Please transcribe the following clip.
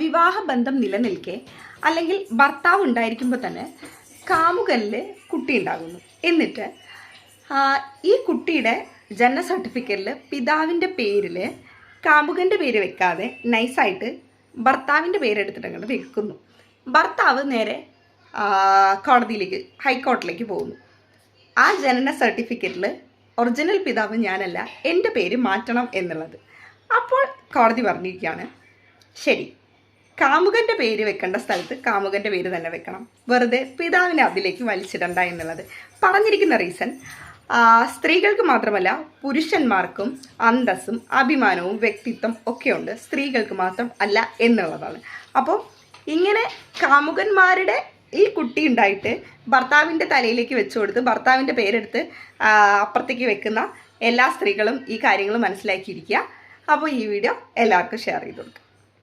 വിവാഹബന്ധം നിലനിൽക്കെ അല്ലെങ്കിൽ ഭർത്താവ് ഉണ്ടായിരിക്കുമ്പോൾ തന്നെ കാമുകനിൽ കുട്ടി ഉണ്ടാകുന്നു. എന്നിട്ട് ഈ കുട്ടിയുടെ ജനന സർട്ടിഫിക്കറ്റിൽ പിതാവിൻ്റെ പേരിൽ കാമുകൻ്റെ പേര് വെക്കാതെ നൈസായിട്ട് ഭർത്താവിൻ്റെ പേരെടുത്തിട്ട് അങ്ങോട്ട് വെക്കുന്നു. ഭർത്താവ് നേരെ കോടതിയിലേക്ക്, ഹൈക്കോടതിയിലേക്ക് പോകുന്നു. ആ ജനന സർട്ടിഫിക്കറ്റിൽ ഒറിജിനൽ പിതാവ് ഞാനല്ല, എൻ്റെ പേര് മാറ്റണം എന്നുള്ളത്. അപ്പോൾ കോടതി പറഞ്ഞിരിക്കുകയാണ്, ശരി, കാമുകൻ്റെ പേര് വെക്കേണ്ട സ്ഥലത്ത് കാമുകൻ്റെ പേര് തന്നെ വെക്കണം, വെറുതെ പിതാവിനെ അതിലേക്ക് വലിച്ചിടണ്ട എന്നുള്ളത്. പറഞ്ഞിരിക്കുന്ന റീസൺ സ്ത്രീകൾക്ക് മാത്രമല്ല പുരുഷന്മാർക്കും അന്തസ്സും അഭിമാനവും വ്യക്തിത്വം ഒക്കെയുണ്ട്, സ്ത്രീകൾക്ക് മാത്രം അല്ല എന്നുള്ളതാണ്. അപ്പോൾ ഇങ്ങനെ കാമുകന്മാരുടെ ഈ കുട്ടി ഉണ്ടായിട്ട് ഭർത്താവിൻ്റെ തലയിലേക്ക് വെച്ചു കൊടുത്ത് ഭർത്താവിൻ്റെ പേരെടുത്ത് അപ്പുറത്തേക്ക് വെക്കുന്ന എല്ലാ സ്ത്രീകളും ഈ കാര്യങ്ങൾ മനസ്സിലാക്കിയിരിക്കുക. അപ്പോൾ ഈ വീഡിയോ എല്ലാവർക്കും ഷെയർ ചെയ്ത് കൊടുക്കുക.